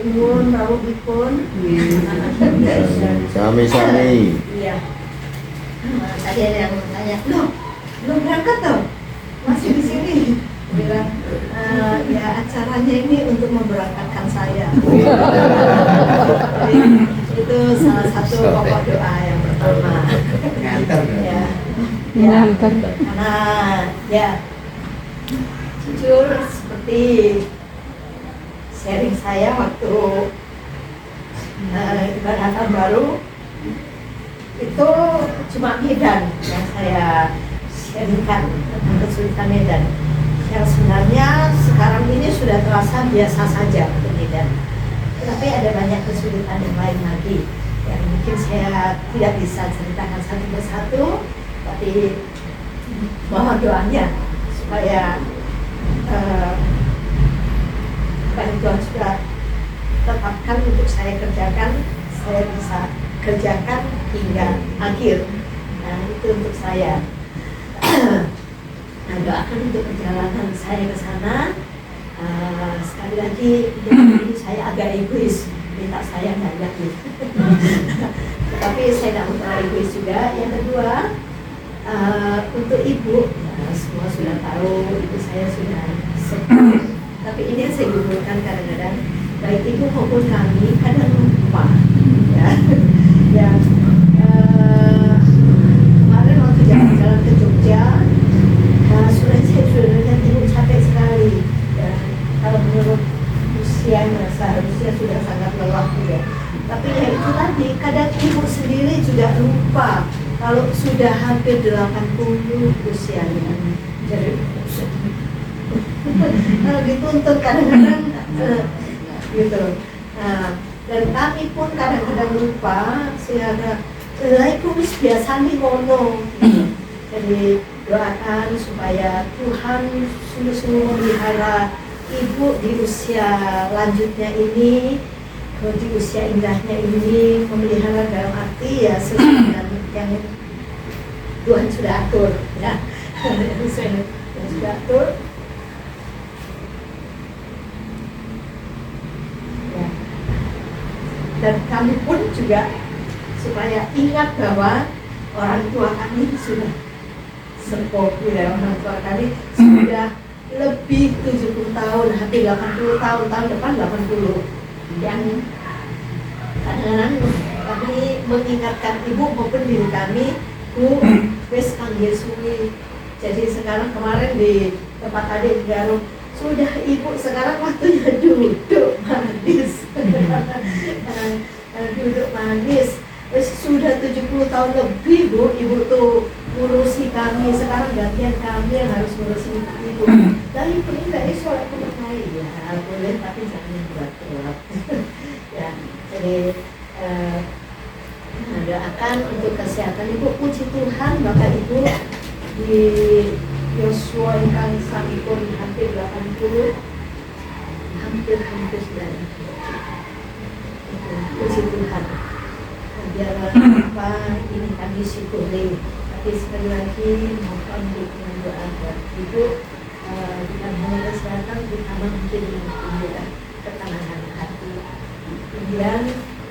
nuwun rawuhipun. Sami-sami. Iya. Tadi ada yang tanya, loh, belum berangkat toh? Masih di sini. Bilang, ya acaranya ini untuk memberangkatkan saya. Jadi, itu salah satu pokok doa yang pertama. Nganter. Ya. Ya. Karena ya jujur seperti sharing saya waktu ibadah tahun baru itu cuma Medan yang saya sharingkan tentang kesulitan Medan. Yang sebenarnya sekarang ini sudah terasa biasa saja untuk Medan. Tetapi ada banyak kesulitan yang lain lagi yang mungkin saya tidak bisa ceritakan satu persatu, tapi mohon doanya supaya apa yang Tuhan sudah tetapkan untuk saya kerjakan, saya bisa kerjakan hingga akhir. Nah, itu untuk saya. Nah, doakan untuk perjalanan saya ke sana. Sekali lagi, ini saya agak egois, minta saya nggak jadi. Tetapi saya tidak mau egois juga. Yang kedua, untuk ibu, semua sudah tahu, ibu saya sudah sepuh. Tapi ini yang saya gugurkan kadang-kadang, baik ibu maupun kami kadang lupa. Ya, ya. Kemarin waktu jalan-jalan ke Jogja, saya sudah lihat ibu capek sekali. Ya, kalau menurut usianya seharusnya sudah sangat lelah juga. Tapi ya itu tadi, kadang ibu sendiri juga lupa kalau sudah hampir 80 usianya. Jadi kalau dituntut kadang-kadang gitu. Nah, dan kami pun kadang-kadang lupa sehingga itu biasa nih ngono. Jadi doakan supaya Tuhan sungguh-sungguh memelihara ibu di usia lanjutnya ini, di usia indahnya ini, memelihara dalam arti ya sesuai dengan yang Tuhan sudah atur, ya. Tuhan sudah atur. Ya. Dan kami pun juga supaya ingat bahwa orang tua kami sudah sepuh, ya, orang tua kami sudah lebih 70 tahun, hampir 80 tahun, tahun depan 80. Yang kadang-kadang kami mengingatkan ibu maupun diri kami, Bu, wes panggil suwi. Jadi sekarang kemarin di tempat adik di Garut, sudah ibu sekarang waktunya duduk manis. Duduk manis. Sudah 70 tahun lebih, Bu, ibu tuh ngurusi kami, sekarang gantian kami yang harus ngurusi ibu. Dan ibu ini dari sholat pemakai, ya boleh, tapi jangan berat-berat. Ya, jadi doakan untuk kesehatan ibu. Puji Tuhan, Bapak Ibu di Yosua yang sampun hampir 80, hampir 90. Puji Tuhan. Biar apa ini kami syukuri. Tapi sekali lagi mohon dukungan doa buat ibu, bukan hanya kesehatan, terutama mungkin dengan ketenangan hati. Kemudian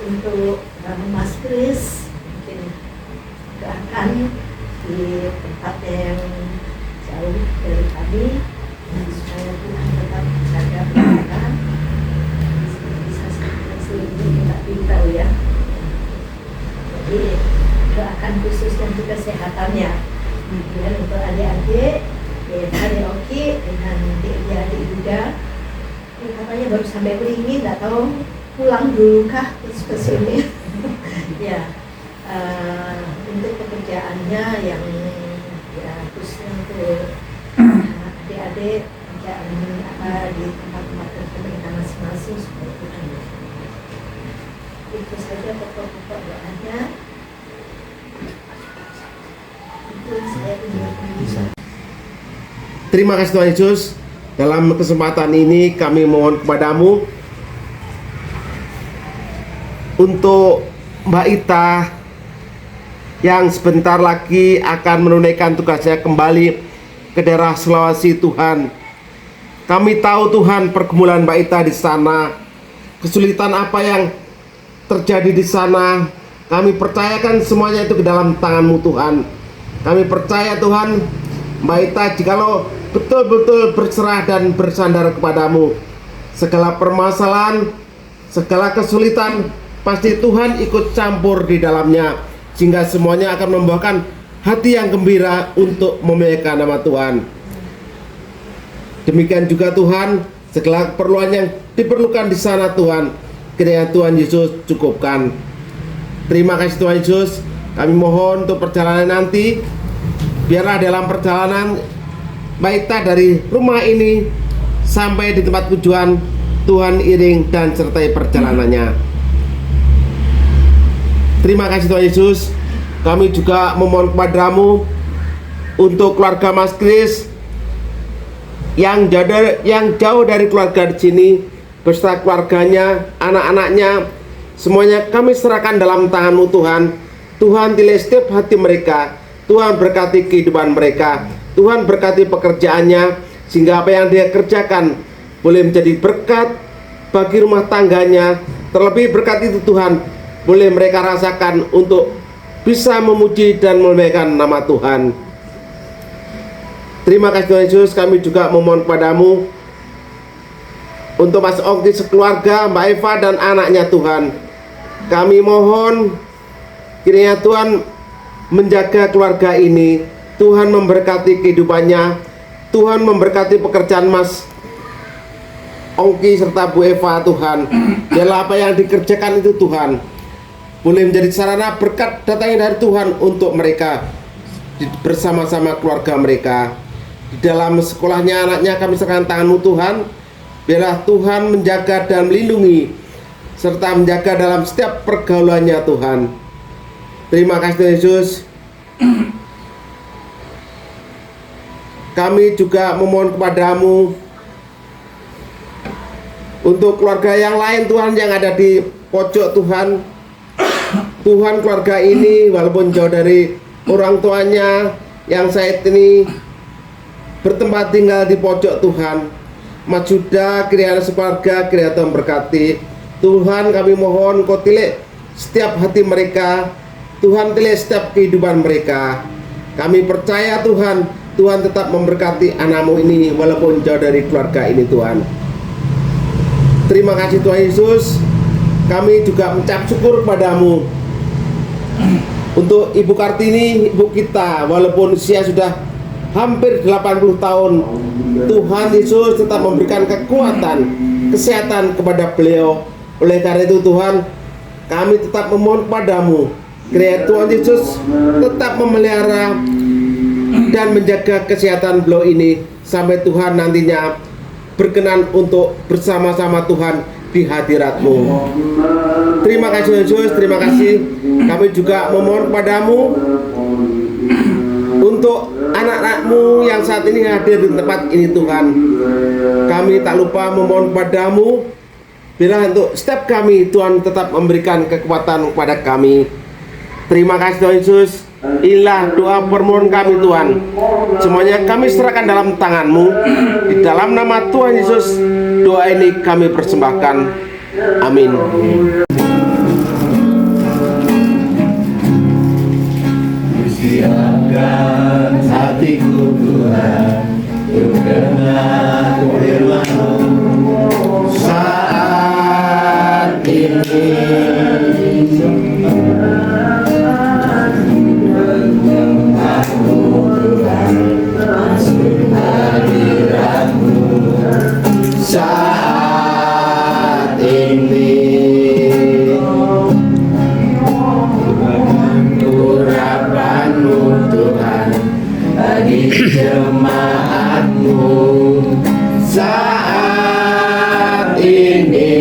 untuk Mas Kris, mungkin doakan di tempat yang jauh dari kami, supaya Tuhan tetap jaga mereka, bisa seluruhnya kita beritahu, ya. Jadi doakan khususnya untuk kesehatannya. Kemudian untuk adik-adik, adik Oki dengan adik juga, katanya baru sampai Beringin, nggak tahu pulang dulu kah terus ke sini. Ya, untuk pekerjaannya yang ya khususnya untuk adik-adik pekerjaan apa di tempat-tempat mereka masing-masing seperti itu. Itu saja pokok-pokok doanya. Itu saya tunjukkan. Terima kasih Tuhan Yesus. Dalam kesempatan ini kami mohon kepadamu untuk Mbak Ita yang sebentar lagi akan menunaikan tugasnya kembali ke daerah Sulawesi. Tuhan, kami tahu Tuhan pergumulan Mbak Ita di sana. kesulitan apa yang terjadi di sana, kami percayakan semuanya itu ke dalam tangan-Mu Tuhan. Kami percaya Tuhan, Mbak Ita, jikalau betul-betul berserah dan bersandar kepadamu, segala permasalahan, segala kesulitan, pasti Tuhan ikut campur di dalamnya, sehingga semuanya akan membawakan hati yang gembira untuk memuliakan nama Tuhan. Demikian juga Tuhan, segala keperluan yang diperlukan di sana Tuhan, kiranya Tuhan Yesus cukupkan. Terima kasih Tuhan Yesus. Kami mohon untuk perjalanan nanti, biarlah dalam perjalanan Mbak Ita dari rumah ini sampai di tempat tujuan, Tuhan iring dan sertai perjalanannya. Terima kasih Tuhan Yesus. Kami juga memohon kepadamu untuk keluarga Mas Kris yang jauh dari keluarga di sini, beserta keluarganya, anak-anaknya, semuanya kami serahkan dalam tangan-Mu Tuhan. Tuhan pilih setiap hati mereka, Tuhan berkati kehidupan mereka, Tuhan berkati pekerjaannya, sehingga apa yang dia kerjakan boleh menjadi berkat bagi rumah tangganya. Terlebih berkat itu Tuhan boleh mereka rasakan untuk bisa memuji dan memuliakan nama Tuhan. Terima kasih Tuhan Yesus. Kami juga memohon kepadamu untuk Mas Ongki sekeluarga, Mbak Eva dan anaknya Tuhan. Kami mohon kiranya Tuhan menjaga keluarga ini, Tuhan memberkati kehidupannya, Tuhan memberkati pekerjaan Mas Ongki serta Bu Eva Tuhan. Biarlah apa yang dikerjakan itu Tuhan boleh menjadi sarana berkat datangnya dari Tuhan untuk mereka bersama-sama keluarga mereka. Di dalam sekolahnya anaknya kami serahkan tangan-Mu Tuhan. Biarlah Tuhan menjaga dan melindungi serta menjaga dalam setiap pergaulannya Tuhan. Terima kasih Tuhan Yesus. Kami juga memohon kepadamu untuk keluarga yang lain Tuhan yang ada di pojok Tuhan. Tuhan, keluarga ini walaupun jauh dari orang tuanya yang saat ini bertempat tinggal di pojok Tuhan, Mas Juda, kiranya sekeluarga, kiranya Tuhan berkati. Tuhan, kami mohon Kau tilik setiap hati mereka, Tuhan tilik setiap kehidupan mereka. Kami percaya Tuhan, Tuhan tetap memberkati anak-Mu ini walaupun jauh dari keluarga ini Tuhan. Terima kasih Tuhan Yesus. Kami juga mengucap syukur padamu untuk Ibu Kartini, ibu kita, walaupun usia sudah hampir 80 tahun, Tuhan Yesus tetap memberikan kekuatan, kesehatan kepada beliau. Oleh karena itu Tuhan, kami tetap memohon padamu, kiranya Tuhan Yesus tetap memelihara dan menjaga kesehatan beliau ini sampai Tuhan nantinya berkenan untuk bersama-sama Tuhan di hadirat-Mu. Terima kasih Yesus, terima kasih. Kami juga memohon padamu untuk anak-anak-Mu yang saat ini hadir di tempat ini Tuhan. Kami tak lupa memohon padamu, bila untuk setiap kami Tuhan tetap memberikan kekuatan kepada kami. Terima kasih Tuhan Yesus. Inilah doa permohonan kami Tuhan. Semuanya kami serahkan dalam tangan-Mu. Di dalam nama Tuhan Yesus doa ini kami persembahkan. Amin. Siapkan hatiku Tuhan untuk dengar firman-Mu saat ini. Menyembah-Mu Tuhan, masuk hadirat-Mu saat ini. Urapan-Mu Tuhan bagi jemaat-Mu saat ini.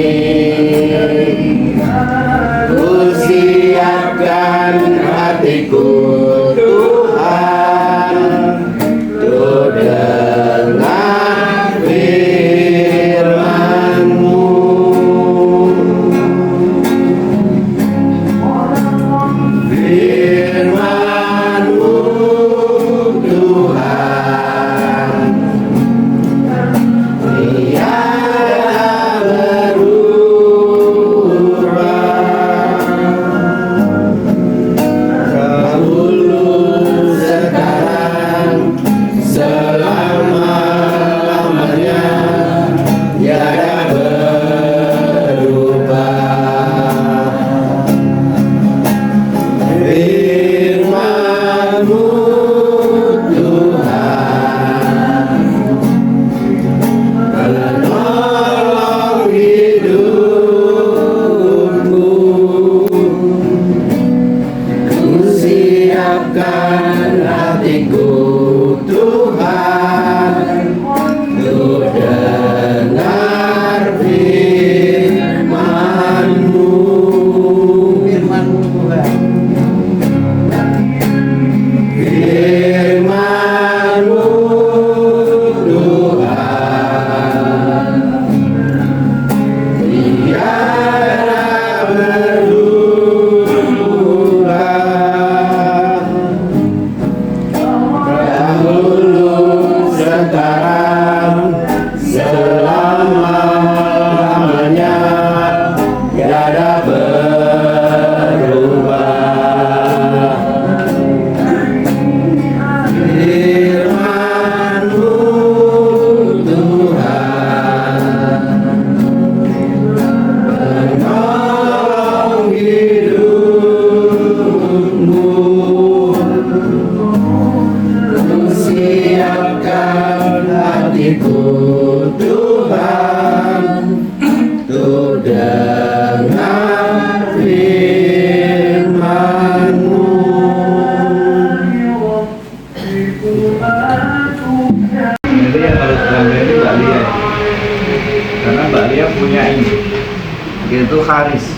itu charis.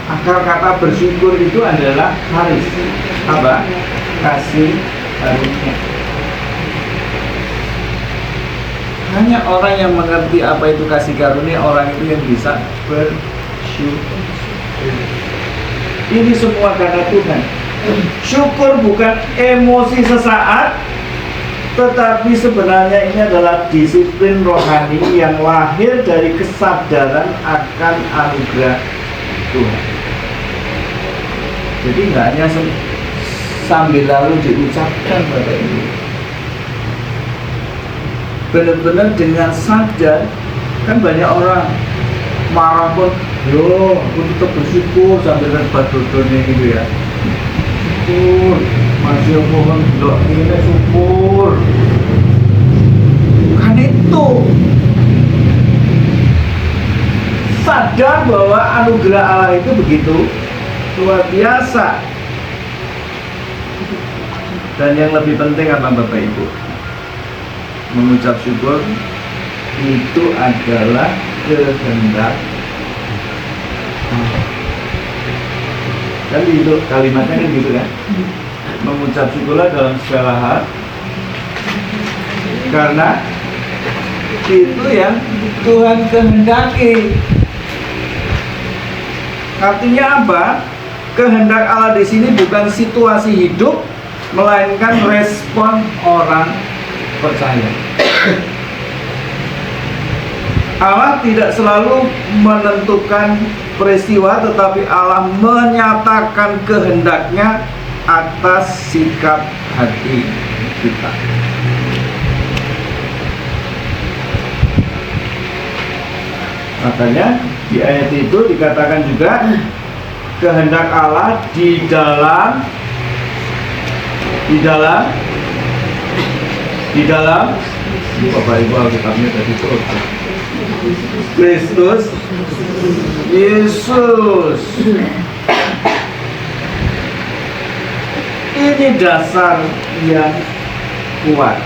Akar kata bersyukur itu adalah charis. Apa? Kasih karunia. Hanya orang yang mengerti apa itu kasih karunia, orang itu yang bisa bersyukur. Ini semua karena Tuhan. Syukur bukan emosi sesaat, tetapi sebenarnya ini adalah disiplin rohani yang lahir dari kesadaran akan anugerah Tuhan. Jadi nggak hanya sambil lalu diucapkan Bapak Ibu, benar-benar dengan sadar. Kan banyak orang marah pun, yo aku tetap bersyukur sambil rebat dodonnya gitu ya. Syukur, masih mohon doa ini syukur. Kan itu sadar bahwa anugerah Allah itu begitu luar biasa. Dan yang lebih penting apa Bapak Ibu? Mengucap syukur itu adalah kehendak. Kan itu kalimatnya kan gitu kan? Mengucap syukurlah dalam segala hal, karena itu yang Tuhan kehendaki. Artinya apa? Kehendak Allah di sini bukan situasi hidup, melainkan respon orang percaya. Allah tidak selalu menentukan peristiwa, tetapi Allah menyatakan kehendaknya atas sikap hati kita. Makanya di ayat itu dikatakan juga kehendak Allah di dalam Bapak Ibu Alkitabnya tadi itu Kristus Yesus. Ini dasar yang kuat.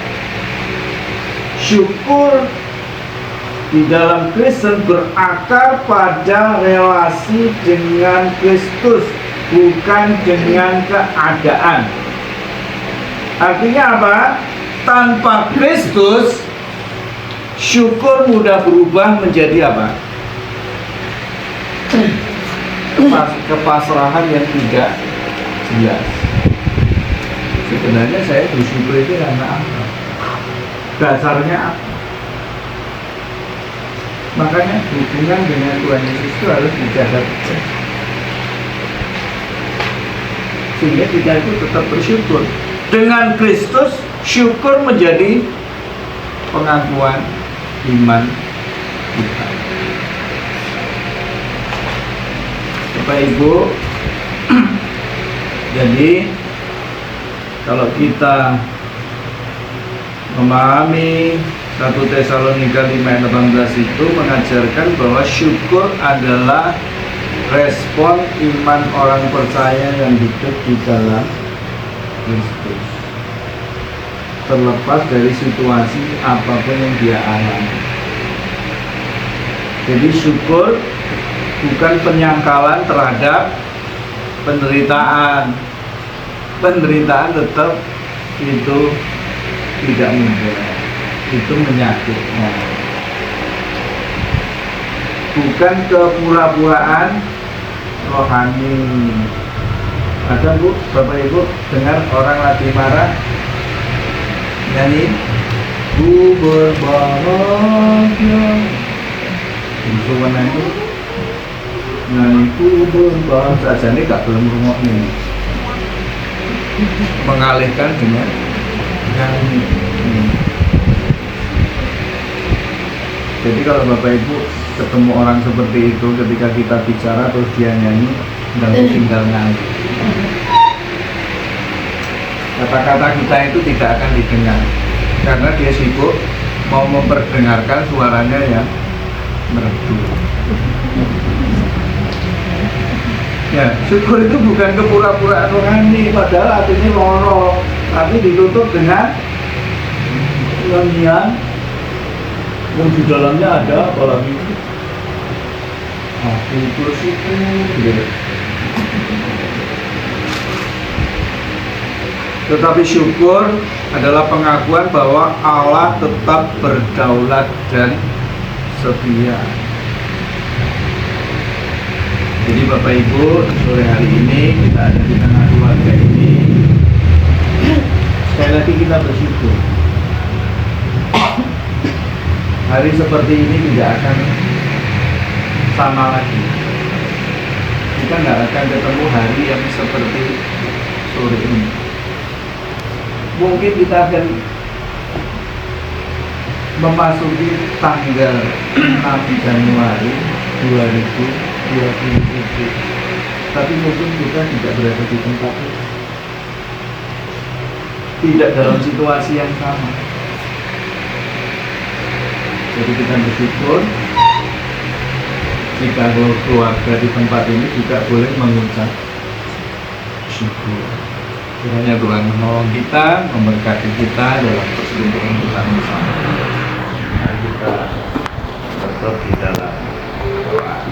Syukur di dalam Kristen berakar pada relasi dengan Kristus, bukan dengan keadaan. Artinya apa? Tanpa Kristus, syukur mudah berubah menjadi apa? Kepasrahan yang tidak jelas. Sebenarnya saya bersyukur itu karena apa? Dasarnya apa? Makanya hubungan dengan Tuhan Yesus itu harus dijaga, sehingga kita itu tetap bersyukur. Dengan Kristus, syukur menjadi pengakuan iman kita. Bapak Ibu, jadi kalau kita memahami 1 Tesalonika 5:18 itu mengajarkan bahwa syukur adalah respon iman orang percaya yang hidup di dalam Kristus, terlepas dari situasi apapun yang dia alami. Jadi syukur bukan penyangkalan terhadap penderitaan. Penderitaan tetap itu tidak mudah, itu menyakitkan. Bukan kepura-puraan rohani. Ada Bu, Bapak Ibu dengar orang lagi marah nyanyi ku berbahagia, itu mana itu nyanyi ku berbahagia saja, ini gak belum rumah nih, mengalihkan dengan nyanyi. Jadi kalau Bapak Ibu ketemu orang seperti itu, ketika kita bicara terus dia nyanyi, tinggal nyanyi, kata-kata kita itu tidak akan didengar, karena dia sibuk mau memperdengarkan suaranya yang merdu. Ya, syukur itu bukan kepura-puraan rohani, padahal artinya loro, tapi ditutup dengan nyanyian yang di dalamnya ada apalagi Aku bersyukur gitu. Tetapi syukur adalah pengakuan bahwa Allah tetap berdaulat dan setia. Jadi Bapak Ibu, sore hari ini kita ada di tengah keluarga ini. Sekali lagi kita bersyukur. Hari seperti ini tidak akan sama lagi. Kita nggak akan ketemu hari yang seperti sore ini. Mungkin kita akan memasuki tanggal 6 Januari 2027. Tapi mungkin kita tidak berada di tempat itu, tidak dalam situasi yang sama. Jadi kita bersyukur jika keluarga di tempat ini juga boleh mengucap syukur. Kiranya Tuhan menolong kita, memberkati kita dalam perselingkuhan kita bersama. Mari kita tetap di dalam doa.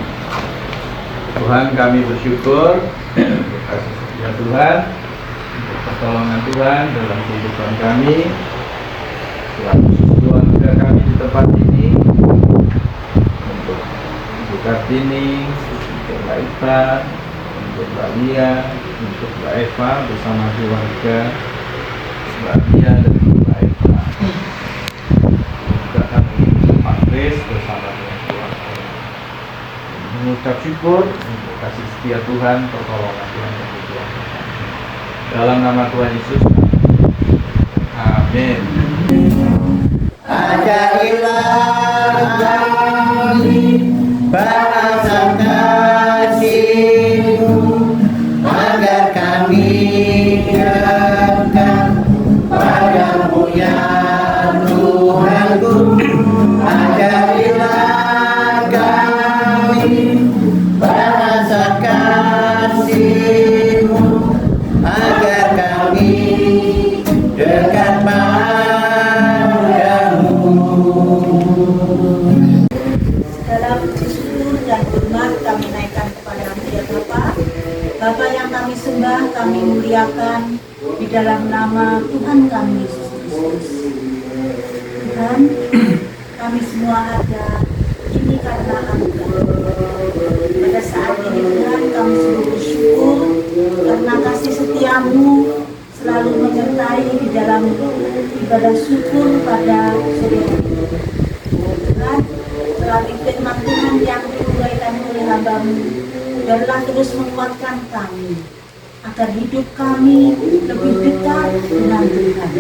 Tuhan, kami bersyukur untuk kasih setia Tuhan, untuk pertolongan Tuhan dalam kehidupan kami, dalam keluarga kami di tempat ini, untuk Ibu Kartini, untuk Mbak Ita, untuk Mbak Lia, untuk Mbak Eva bersama keluarga, Mbak Lia dan Mbak Eva. Juga kami Pak Kris bersama dengan keluarga. Mengucap syukur untuk kasih setia Tuhan, pertolongan Tuhan dan kehidupan kami. Dalam nama Tuhan Yesus. Amin. Ajailah kami bahasa kasih-Mu, agar kami dekat padamu ya Tuhanku. Ajailah kami bahasa kasih-Mu, agar kami dekat Dalam syukur dan hormat kami naikkan kepada-Mu ya Bapa. Bapa yang kami sembah, kami muliakan di dalam nama Tuhan kami Yesus Kristus. Tuhan, kami semua ada ini karena anugerah. Pada saat ini Tuhan kami sungguh bersyukur karena kasih setia-Mu selalu menyertai di dalam ibadah syukur pada sore hari ini. Tuhan, melalui firman Tuhan yang diuraikan oleh hamba-Mu, biarlah terus menguatkan kami, agar hidup kami lebih dekat dengan Tuhan.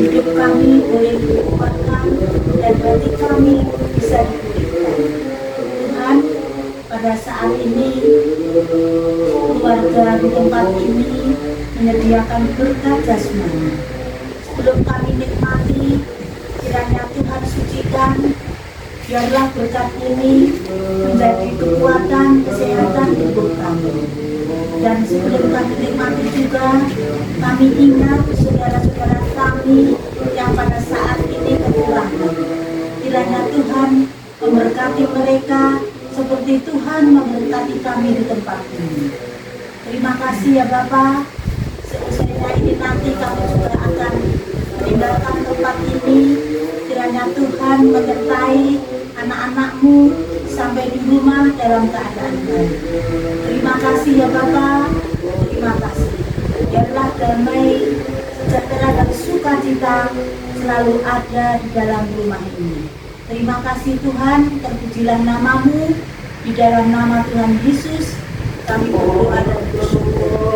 Hidup kami boleh dikuatkan dan hati kami bisa dipulihkan. Tuhan, pada saat ini keluarga di tempat ini menyediakan berkat jasmani. Sebelum kami nikmati, kiranya Tuhan sucikan. Biarlah berkat ini menjadi kekuatan kesehatan tubuh kami. Dan sebelum kami nikmati juga, kami ingat saudara-saudara kami yang pada saat ini kekurangan. Kiranya Tuhan memberkati mereka seperti Tuhan memberkati kami di tempat ini. Terima kasih ya Bapa. Seusainya ini nanti kami juga akan meninggalkan tempat ini. Kiranya Tuhan menyertai anak-anak-Mu sampai di rumah dalam keadaan baik. Terima kasih ya Bapa. Terima kasih. Biarlah damai, sejahtera dan sukacita selalu ada di dalam rumah ini. Terima kasih Tuhan, terpujilah nama-Mu. Di dalam nama Tuhan Yesus kami berdoa dan bersyukur.